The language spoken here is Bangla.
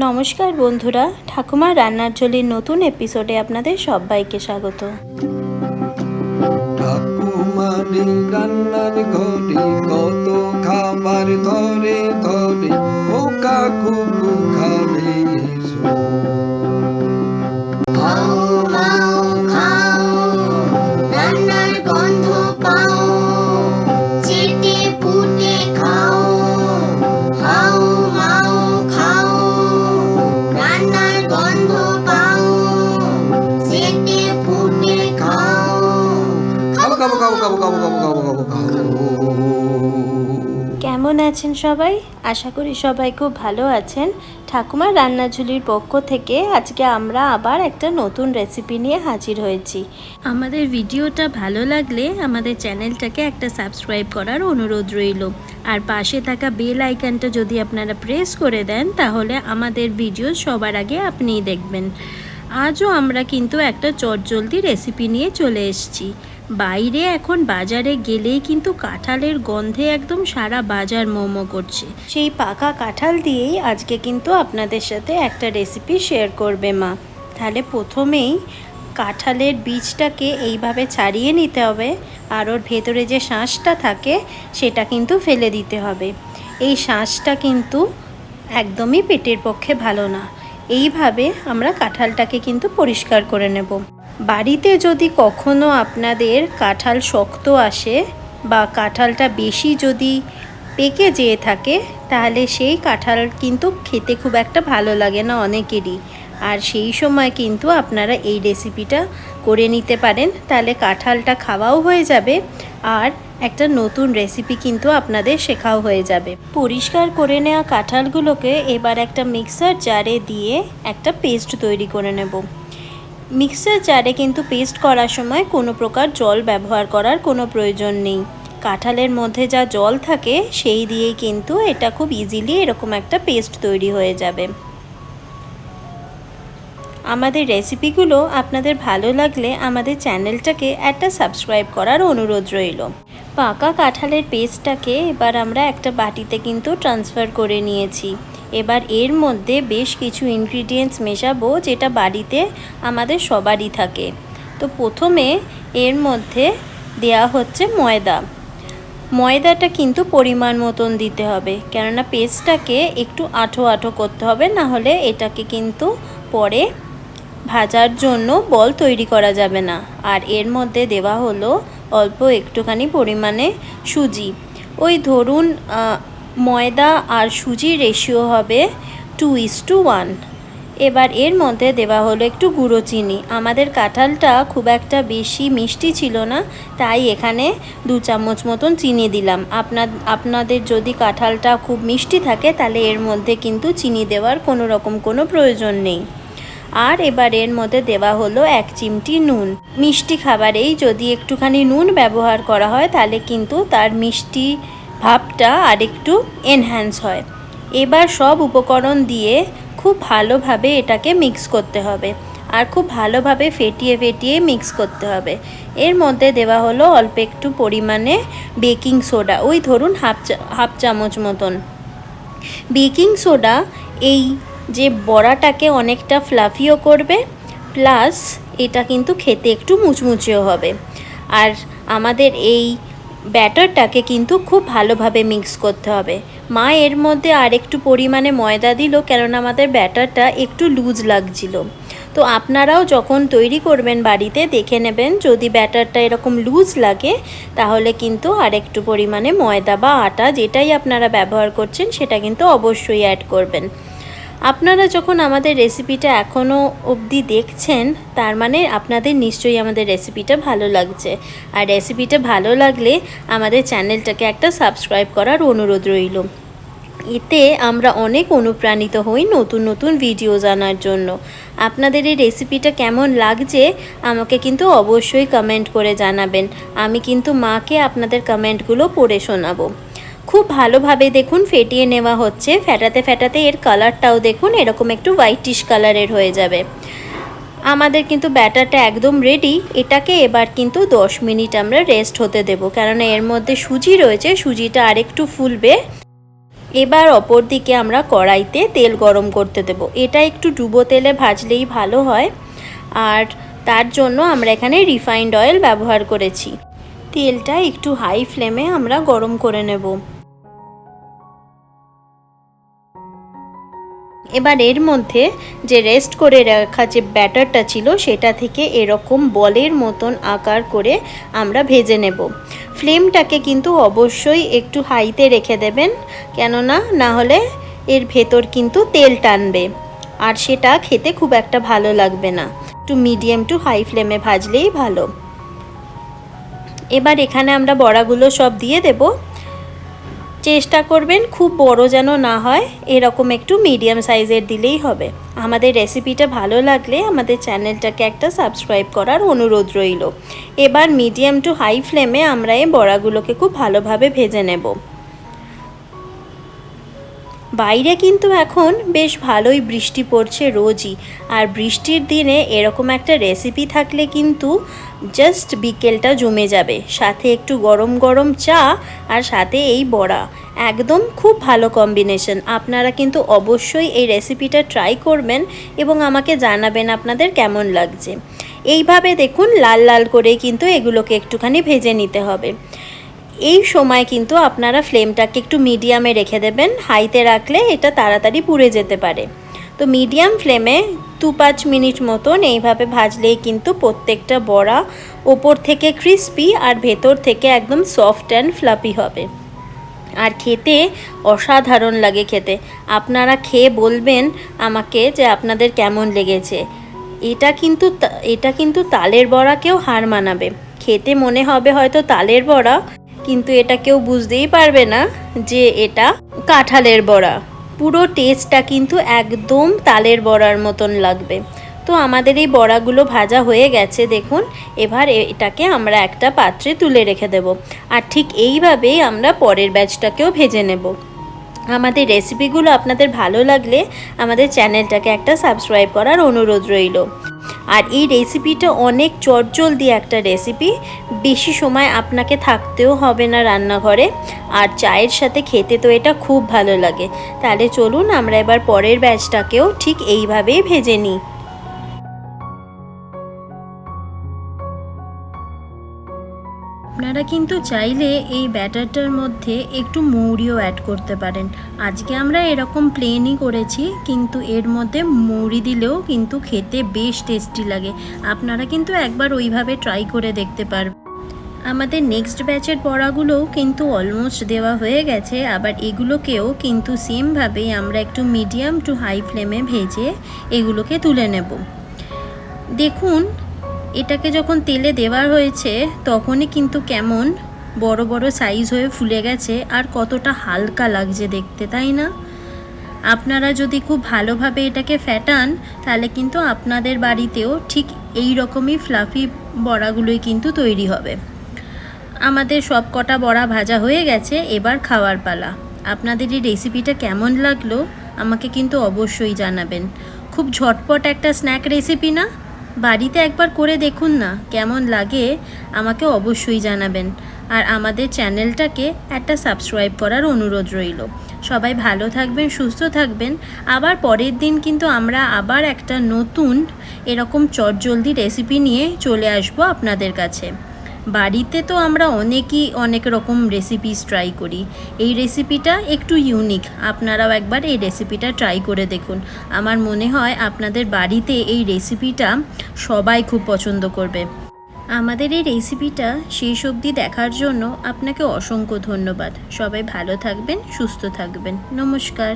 নমস্কার বন্ধুরা, ঠাকুমার রান্নার ঝোলির নতুন এপিসোডে আপনাদের সবাইকে স্বাগত। ঠাকুমারি রান্নার ঘরে কত খাবার ধরে ধরে পোকা কুকু খাবে এসো। খাও মাও খাও, রান্নার গন্ধ পাও, চেটে পুটে খাও। খাও মাও খাও, রান্নার গন্ধ পাও, চেটে পুটে খাও। খাবো খাবো খাবো খাবো খাবো খাবো খাবো খাবো খাবো। কেমন আছেন সবাই? আশা করি সবাই খুব ভালো আছেন। ঠাকুমার রান্নার ঝুলির পক্ষ থেকে আজকে আমরা আবার একটা নতুন রেসিপি নিয়ে হাজির হয়েছি। আমাদের ভিডিওটা ভালো লাগলে আমাদের চ্যানেলটাকে একটা সাবস্ক্রাইব করার অনুরোধ রইল। আর পাশে থাকা বেল আইকনটা যদি আপনারা প্রেস করে দেন তাহলে আমাদের ভিডিও সবার আগে আপনিই দেখবেন। আজও আমরা কিন্তু একটা চটজলদি রেসিপি নিয়ে চলে এসেছি। বাইরে এখন বাজারে গেলেই কিন্তু কাঁঠালের গন্ধে একদম সারা বাজার মোমো করছে। সেই পাকা কাঁঠাল দিয়েই আজকে কিন্তু আপনাদের সাথে একটা রেসিপি শেয়ার করবে মা। তাহলে প্রথমেই কাঁঠালের বীজটাকে এইভাবে ছাড়িয়ে নিতে হবে, আর ওর ভেতরে যে শাঁসটা থাকে সেটা কিন্তু ফেলে দিতে হবে। এই শাঁসটা কিন্তু একদমই পেটের পক্ষে ভালো না। এইভাবে আমরা কাঁঠালটাকে কিন্তু পরিষ্কার করে নেব। বাড়িতে যদি কখনো আপনাদের কাঁঠাল শক্ত আসে বা কাঁঠালটা বেশি যদি পেকে যেয়ে থাকে, তাহলে সেই কাঁঠাল কিন্তু খেতে খুব একটা ভালো লাগে না অনেকেরই। আর সেই সময় কিন্তু আপনারা এই রেসিপিটা করে নিতে পারেন, তাহলে কাঁঠালটা খাওয়াও হয়ে যাবে আর একটা নতুন রেসিপি কিন্তু আপনাদের শেখাও হয়ে যাবে। পরিষ্কার করে নেওয়া কাঁঠালগুলোকে এবার একটা মিক্সার জারে দিয়ে একটা পেস্ট তৈরি করে নেব। মিক্সার জারে কিন্তু পেস্ট করার সময় কোনো প্রকার জল ব্যবহার করার কোনো প্রয়োজন নেই। কাঁঠালের মধ্যে যা জল থাকে সেই দিয়েই কিন্তু এটা খুব ইজিলি এরকম একটা পেস্ট তৈরি হয়ে যাবে। আমাদের রেসিপিগুলো আপনাদের ভালো লাগলে আমাদের চ্যানেলটাকে একটা সাবস্ক্রাইব করার অনুরোধ রইল। পাকা কাঁঠালের পেস্টটাকে এবার আমরা একটা বাটিতে কিন্তু ট্রান্সফার করে নিয়েছি। এবার এর মধ্যে বেশ কিছু ইনগ্রিডিয়েন্টস মেশাবো যেটা বাড়িতে আমাদের সবারই থাকে। তো প্রথমে এর মধ্যে দেয়া হচ্ছে ময়দা। ময়দাটা কিন্তু পরিমাণ মতন দিতে হবে, কেননা পেস্টটাকে একটু আঠো আঠো করতে হবে, না হলে এটাকে কিন্তু পরে ভাজার জন্য বল তৈরি করা যাবে না। আর এর মধ্যে দেওয়া হলো অল্প একটুখানি পরিমাণে সুজি। ওই ধরুন ময়দা আর সুজির রেশিও হবে 2:1। এবার এর মধ্যে দেওয়া হলো একটু গুঁড়ো চিনি। আমাদের কাঁঠালটা খুব একটা বেশি মিষ্টি ছিল না, তাই এখানে 2 চামচ মতন চিনি দিলাম। আপনাদের যদি কাঁঠালটা খুব মিষ্টি থাকে তাহলে এর মধ্যে কিন্তু চিনি দেওয়ার কোনো প্রয়োজন নেই। আর এবার এর মধ্যে দেওয়া হলো 1 চিমটি নুন। মিষ্টি খাবারেই যদি একটুখানি নুন ব্যবহার করা হয় তাহলে কিন্তু তার মিষ্টি ভাবটা আর একটু এনহ্যান্স হয়। এবার সব উপকরণ দিয়ে খুব ভালোভাবে এটাকে মিক্স করতে হবে, আর খুব ভালোভাবে ফেটিয়ে ফেটিয়ে মিক্স করতে হবে। এর মধ্যে দেওয়া হলো অল্প একটু পরিমাণে বেকিং সোডা, ওই ধরুন হাফ চামচ মতন। বেকিং সোডা এই যে বড়াটাকে অনেকটা ফ্লাফিও করবে, প্লাস এটা কিন্তু খেতে একটু মুচমুচেও হবে। আর আমাদের এই ব্যাটারটাকে কিন্তু খুব ভালোভাবে মিক্স করতে হবে। মা এর মধ্যে আর একটু পরিমাণে ময়দা দিল, কেননা আমাদের ব্যাটারটা একটু লুজ লাগছিল। তো আপনারাও যখন তৈরি করবেন বাড়িতে দেখে নেবেন, যদি ব্যাটারটা এরকম লুজ লাগে তাহলে কিন্তু আর একটু পরিমাণে ময়দা বা আটা যেটাই আপনারা ব্যবহার করছেন সেটা কিন্তু অবশ্যই অ্যাড করবেন। আপনারা যখন আমাদের রেসিপিটা এখনও অবধি দেখছেন, তার মানে আপনাদের নিশ্চয়ই আমাদের রেসিপিটা ভালো লাগছে। আর রেসিপিটা ভালো লাগলে আমাদের চ্যানেলটাকে একটা সাবস্ক্রাইব করার অনুরোধ রইল। এতে আমরা অনেক অনুপ্রাণিত হই নতুন নতুন ভিডিও জানার জন্য। আপনাদের এই রেসিপিটা কেমন লাগছে আমাকে কিন্তু অবশ্যই কমেন্ট করে জানাবেন। আমি কিন্তু মাকে আপনাদের কমেন্টগুলো পড়ে শোনাবো। খুব ভালোভাবে দেখুন ফেটিয়ে নেওয়া হচ্ছে। ফেটাতে ফেটাতে এর কালারটাও দেখুন এরকম একটু হোয়াইটিশ কালারের হয়ে যাবে। আমাদের কিন্তু ব্যাটারটা একদম রেডি। এটাকে এবার কিন্তু 10 মিনিট আমরা রেস্ট হতে দেব, কারণ এর মধ্যে সুজি রয়েছে, সুজিটা আরেকটু ফুলবে। এবার অপর দিকে আমরা কড়াইতে তেল গরম করতে দেব। এটা একটু ডুবো তেলে ভাজলেই ভালো হয়, আর তার জন্য আমরা এখানে রিফাইন্ড অয়েল ব্যবহার করেছি। তেলটা একটু হাই ফ্লেমে আমরা গরম করে নেব। এবার এর মধ্যে যে রেস্ট করে রাখা যে ব্যাটারটা ছিল সেটা থেকে এরকম বলের মতন আকার করে আমরা ভেজে নেব। ফ্লেমটাকে কিন্তু অবশ্যই একটু হাইতে রেখে দেবেন, কেননা না হলে এর ভেতর কিন্তু তেল টানবে আর সেটা খেতে খুব একটা ভালো লাগবে না। একটু মিডিয়াম টু হাই ফ্লেমে ভাজলেই ভালো। এবার এখানে আমরা বড়াগুলো সব দিয়ে দেব। চেষ্টা করবেন খুব বড় যেন না হয়, এরকম একটু মিডিয়াম সাইজের দিলেই হবে। আমাদের রেসিপিটা ভালো লাগলে আমাদের চ্যানেলটাকে একটা সাবস্ক্রাইব করার অনুরোধ রইল। এবার মিডিয়াম টু হাই ফ্লেমে আমরা এই বড়াগুলোকে খুব ভালোভাবে ভেজে নেব। বাইরে কিন্তু এখন বেশ ভালোই বৃষ্টি পড়ছে রোজই, আর বৃষ্টির দিনে এরকম একটা রেসিপি থাকলে কিন্তু জাস্ট বিকেলটা জমে যাবে। সাথে একটু গরম গরম চা আর সাথে এই বড়া, একদম খুব ভালো কম্বিনেশন। আপনারা কিন্তু অবশ্যই এই রেসিপিটা ট্রাই করবেন এবং আমাকে জানাবেন আপনাদের কেমন লাগছে। এইভাবে দেখুন লাল লাল করে কিন্তু এগুলোকে একটুখানি ভেজে নিতে হবে। এই সময় কিন্তু আপনারা ফ্লেমটাকে একটু মিডিয়ামে রেখে দেবেন, হাইতে রাখলে এটা তাড়াতাড়ি পুড়ে যেতে পারে। তো মিডিয়াম ফ্লেমে 2-5 মিনিট মতন এইভাবে ভাজলেই কিন্তু প্রত্যেকটা বড়া ওপর থেকে ক্রিস্পি আর ভেতর থেকে একদম সফট অ্যান্ড ফ্লাফি হবে, আর খেতে অসাধারণ লাগে খেতে। আপনারা খেয়ে বলবেন আমাকে যে আপনাদের কেমন লেগেছে। এটা কিন্তু তালের বড়াকেও হার মানাবে। খেতে মনে হবে হয়তো তালের বড়া, কিন্তু এটা কেউ বুঝতেই পারবে না যে এটা কাঁঠালের বড়া। পুরো টেস্টটা কিন্তু একদম তালের বড়ার মতন লাগবে। তো আমাদের এই বড়াগুলো ভাজা হয়ে গেছে দেখুন। এবার এটাকে আমরা একটা পাত্রে তুলে রেখে দেব, আর ঠিক এইভাবেই আমরা পরের ব্যাচটাকেও ভেজে নেব। আমাদের রেসিপিগুলো আপনাদের ভালো লাগলে আমাদের চ্যানেলটাকে একটা সাবস্ক্রাইব করার অনুরোধ রইল। আর এই রেসিপিটা অনেক চটজলদি একটা রেসিপি, বেশি সময় আপনাকে থাকতেও হবে না রান্নাঘরে, আর চায়ের সাথে খেতে তো এটা খুব ভালো লাগে। তাহলে চলুন আমরা এবার পরের ব্যাচটাকেও ঠিক এইভাবেই ভেজে নিই। আপনারা কিন্তু চাইলে এই ব্যাটারটার মধ্যে একটু মৌরিও অ্যাড করতে পারেন। আজকে আমরা এরকম প্লেনই করেছি, কিন্তু এর মধ্যে মৌরি দিলেও কিন্তু খেতে বেশ টেস্টি লাগে। আপনারা কিন্তু একবার ওইভাবে ট্রাই করে দেখতে পারবেন। আমাদের নেক্সট ব্যাচের বড়াগুলোও কিন্তু অলমোস্ট দেওয়া হয়ে গেছে। আবার এগুলোকেও কিন্তু সেমভাবেই আমরা একটু মিডিয়াম টু হাই ফ্লেমে ভেজে এগুলোকে তুলে নেব। দেখুন এটাকে যখন তেলে দেওয়া হয়েছে তখনই কিন্তু কেমন বড় বড় সাইজ হয়ে ফুলে গেছে, আর কতটা হালকা লাগছে দেখতে, তাই না? আপনারা যদি খুব ভালোভাবে এটাকে ফ্যাটান তাহলে কিন্তু আপনাদের বাড়িতেও ঠিক এই রকমই ফ্লাফি বড়াগুলোই কিন্তু তৈরি হবে। আমাদের সব কটা বড়া ভাজা হয়ে গেছে, এবার খাওয়ার পালা। আপনাদের এই রেসিপিটা কেমন লাগলো আমাকে কিন্তু অবশ্যই জানাবেন। খুব ঝটপট একটা স্ন্যাক রেসিপি না? বাড়িতে একবার করে দেখুন না, কেমন লাগে আমাকে অবশ্যই জানাবেন। আর আমাদের চ্যানেলটাকে একটা সাবস্ক্রাইব করার অনুরোধ রইল। সবাই ভালো থাকবেন, সুস্থ থাকবেন। আবার পরের দিন কিন্তু আমরা আবার একটা নতুন এরকম চটজলদি রেসিপি নিয়ে চলে আসবো আপনাদের কাছে। বাড়িতে তো আমরা অনেকই অনেক রকম রেসিপিস ট্রাই করি, এই রেসিপিটা একটু ইউনিক। আপনারাও একবার এই রেসিপিটা ট্রাই করে দেখুন। আমার মনে হয় আপনাদের বাড়িতে এই রেসিপিটা সবাই খুব পছন্দ করবে। আমাদের এই রেসিপিটা শেষ অবধি দেখার জন্য আপনাকে অসংখ্য ধন্যবাদ। সবাই ভালো থাকবেন, সুস্থ থাকবেন। নমস্কার।